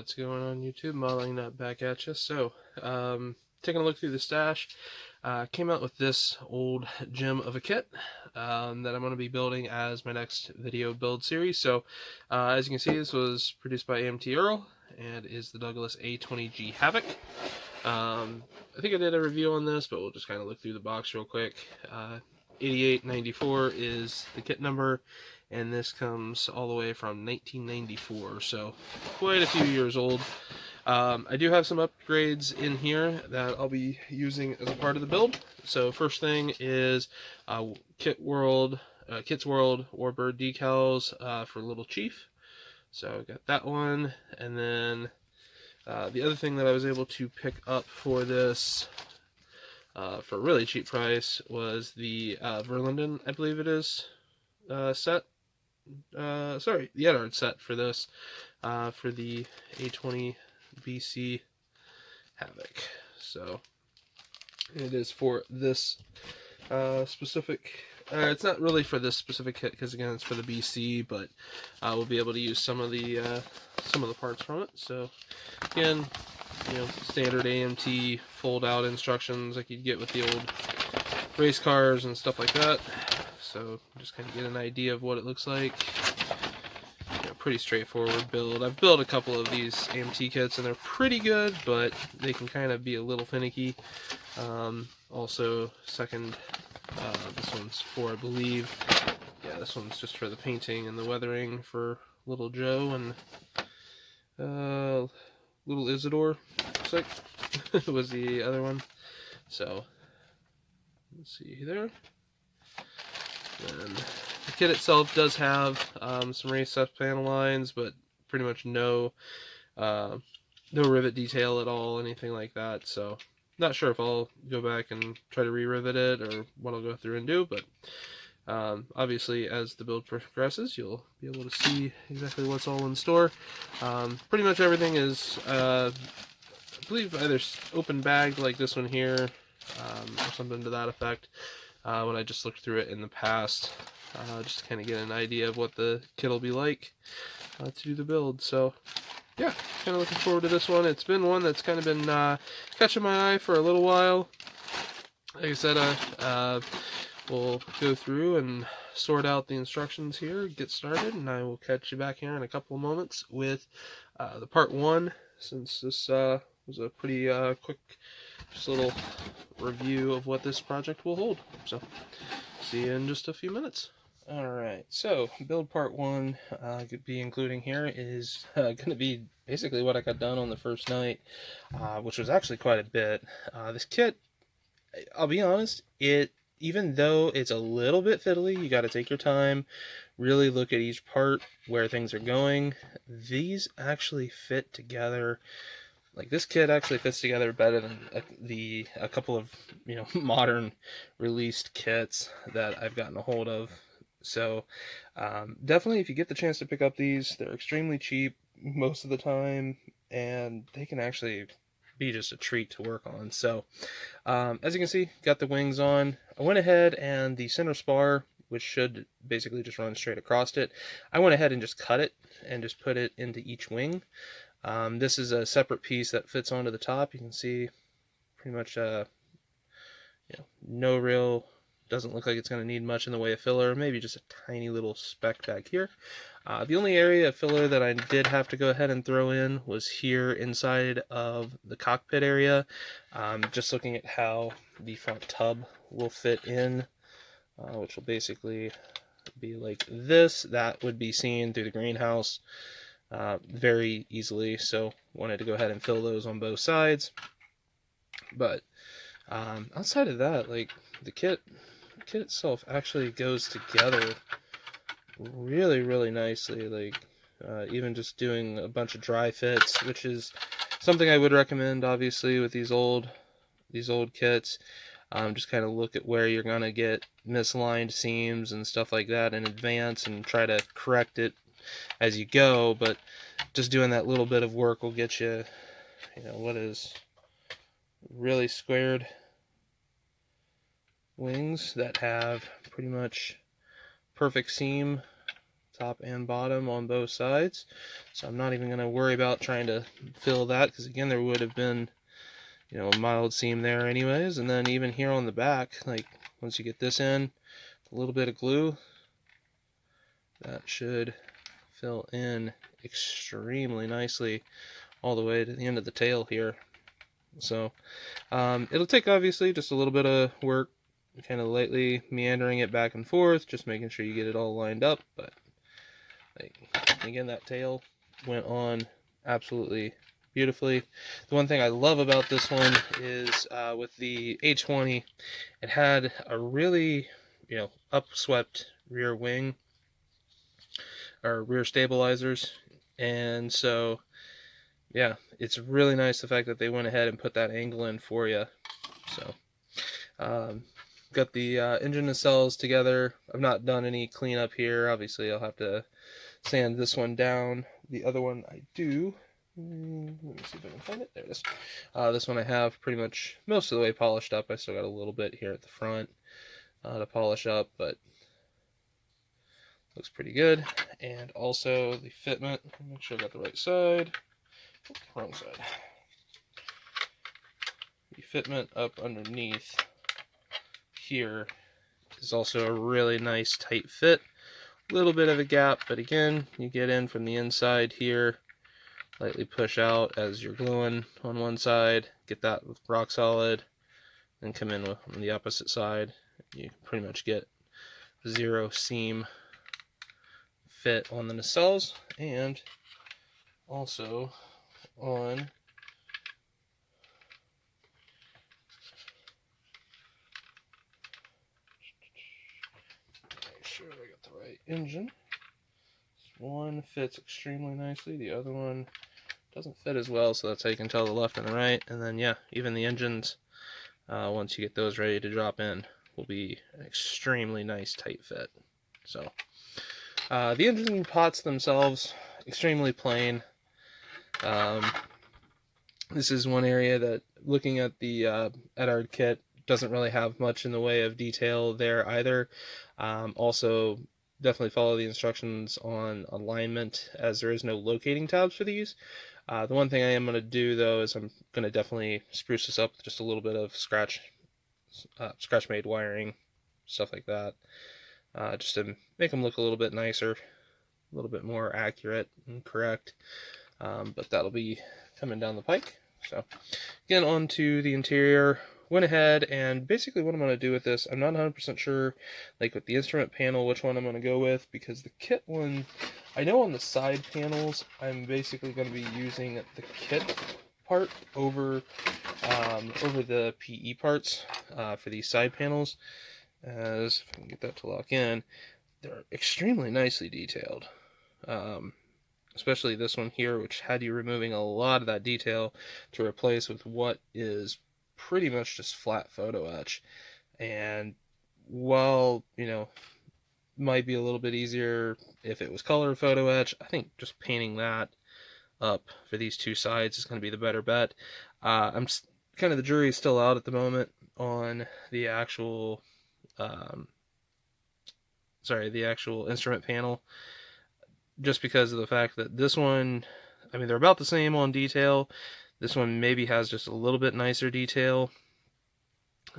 What's going on, YouTube? Modeling that back at you. So, taking a look through the stash, came out with this old gem of a kit that I'm going to be building as my next video build series. So, as you can see, this was produced by AMT and is the Douglas A-20G Havoc. I think I did a review on this, but we'll just kind of look through the box real quick. 8894 is the kit number, and this comes all the way from 1994, so quite a few years old. I do have some upgrades in here that I'll be using as a part of the build. So first thing is Kit's World Warbird decals for Little Chief. So got that one, and then the other thing that I was able to pick up for this for a really cheap price was the Verlinden, I believe it is, set. Sorry, the Eduard set for this, for the A20BC Havoc. So it is for this specific. It's not really for this specific kit because again it's for the BC, but we'll be able to use some of the parts from it. So again, you know, standard AMT fold-out instructions like you'd get with the old race cars and stuff like that. So just kind of get an idea of what it looks like. You know, pretty straightforward build. I've built a couple of these AMT kits and they're pretty good, but they can kind of be a little finicky. Also, this one's for, I believe, yeah, this one's just for the painting and the weathering for little Joe and little Isidore, looks like, was the other one. So, let's see there. And the kit itself does have some race up panel lines, but pretty much no rivet detail at all, anything like that. So, not sure if I'll go back and try to re-rivet it or what I'll go through and do, but obviously as the build progresses you'll be able to see exactly what's all in store. Pretty much everything is I believe either open bagged like this one here, or something to that effect, when I just looked through it in the past, just to kind of get an idea of what the kit will be like to do the build. So yeah, kind of looking forward to this one. It's been one that's kind of been catching my eye for a little while. Like I said, we'll go through and sort out the instructions here, get started, and I will catch you back here in a couple of moments with the part one, since this was a pretty quick, just little review of what this project will hold. So, see you in just a few minutes. Alright, so build part one, could be including here, is going to be basically what I got done on the first night, which was actually quite a bit. This kit, I'll be honest, even though it's a little bit fiddly, you got to take your time, really look at each part, where things are going. These actually fit together. Like, this kit actually fits together better than a couple of, you know, modern released kits that I've gotten a hold of. So definitely, if you get the chance to pick up these, they're extremely cheap most of the time, and they can actually be just a treat to work on. So as you can see, got the wings on. I went ahead and the center spar, which should basically just run straight across it, I went ahead and just cut it and just put it into each wing. This is a separate piece that fits onto the top. You can see pretty much you know, no real, doesn't look like it's going to need much in the way of filler, maybe just a tiny little speck back here. The only area of filler that I did have to go ahead and throw in was here inside of the cockpit area. Just looking at how the front tub will fit in, which will basically be like this. That would be seen through the greenhouse very easily, so wanted to go ahead and fill those on both sides. But outside of that, like, the kit itself actually goes together really nicely. Like, even just doing a bunch of dry fits, which is something I would recommend obviously with these old kits. Just kind of look at where you're gonna get misaligned seams and stuff like that in advance and try to correct it as you go. But just doing that little bit of work will get you, you know, what is really squared wings that have pretty much perfect seam top and bottom on both sides. So I'm not even going to worry about trying to fill that, because again, there would have been, you know, a mild seam there anyways. And then even here on the back, like once you get this in, a little bit of glue, that should fill in extremely nicely all the way to the end of the tail here. So it'll take obviously just a little bit of work, kind of lightly meandering it back and forth, just making sure you get it all lined up. But like, again, that tail went on absolutely beautifully. The one thing I love about this one is with the A20, it had a really, you know, upswept rear wing, or rear stabilizers, and so yeah, it's really nice the fact that they went ahead and put that angle in for you. So got the engine nacelles together. I've not done any cleanup here. Obviously I'll have to sand this one down. The other one I do. Let me see if I can find it. There it is. This one I have pretty much most of the way polished up. I still got a little bit here at the front to polish up, but looks pretty good. And also the fitment. Make sure I got the right side. Oh, wrong side. The fitment up underneath here is also a really nice tight fit. A little bit of a gap, but again, you get in from the inside here, lightly push out as you're gluing on one side, get that rock solid, then come in on the opposite side. You pretty much get zero seam fit on the nacelles, and also on make sure I got the right engine. This one fits extremely nicely, the other one doesn't fit as well, so that's how you can tell the left and the right. And then yeah, even the engines, once you get those ready to drop in, will be an extremely nice tight fit. So the engine pots themselves, extremely plain. This is one area that, looking at the Eduard kit, doesn't really have much in the way of detail there either. Also, definitely follow the instructions on alignment, as there is no locating tabs for these. The one thing I am going to do though is I'm going to definitely spruce this up with just a little bit of scratch made wiring, stuff like that, just to make them look a little bit nicer, a little bit more accurate and correct. But that'll be coming down the pike. So again, on to the interior. Went ahead and basically what I'm going to do with this, I'm not 100% sure, like with the instrument panel, which one I'm going to go with, because the kit one, I know on the side panels, I'm basically going to be using the kit part over the PE parts for these side panels, as if I can get that to lock in. They're extremely nicely detailed. Especially this one here, which had you removing a lot of that detail to replace with what is pretty much just flat photo etch. And while, you know, might be a little bit easier if it was color photo etch, I think just painting that up for these two sides is going to be the better bet. I'm kind of, the jury is still out at the moment on the actual the actual instrument panel, just because of the fact that this one, I mean, they're about the same on detail. This one maybe has just a little bit nicer detail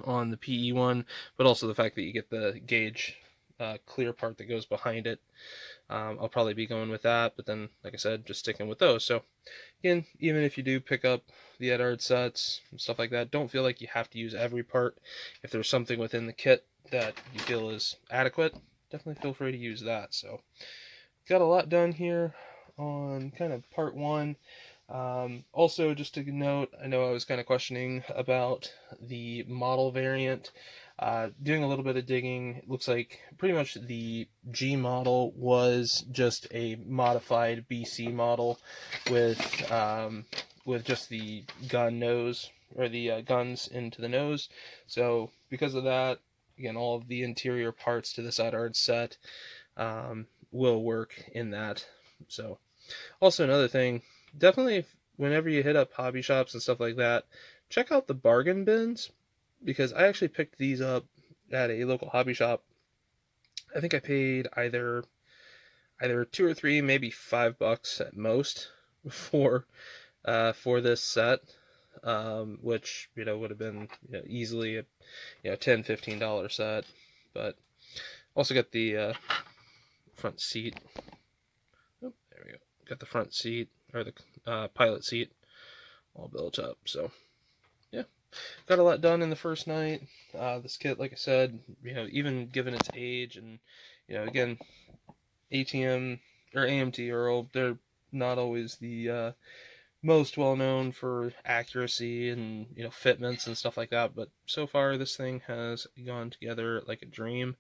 on the PE one, but also the fact that you get the gauge clear part that goes behind it. I'll probably be going with that, but then, like I said, just sticking with those. So again, even if you do pick up the Eduard sets and stuff like that, don't feel like you have to use every part. If there's something within the kit that you feel is adequate, definitely feel free to use that. So got a lot done here on kind of part one. Also, just to note, I know I was kind of questioning about the model variant. Doing a little bit of digging, it looks like pretty much the G model was just a modified BC model with just the gun nose, or the guns into the nose. So because of that, again, all of the interior parts to this Eduard set will work in that. So also another thing, definitely whenever you hit up hobby shops and stuff like that, check out the bargain bins, because I actually picked these up at a local hobby shop. I think I paid either either 2 or 3, maybe $5 at most for this set, which would have been easily a $10-15 set. But also got the front seat. Oh, there we go. Got the front seat, or the pilot seat, all built up. So yeah, got a lot done in the first night. This kit, like I said, even given its age, and again, ATM or AMT Earl, they're not always the most well known for accuracy and fitments and stuff like that. But so far, this thing has gone together like a dream,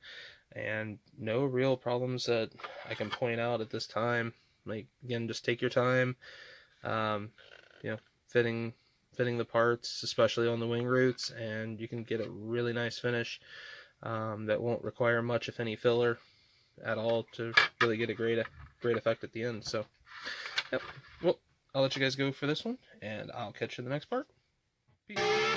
and no real problems that I can point out at this time. Like, again, just take your time. Um, you know, fitting the parts, especially on the wing roots, and you can get a really nice finish that won't require much, if any, filler at all to really get a great effect at the end. So, yep. Well, I'll let you guys go for this one, and I'll catch you in the next part. Peace.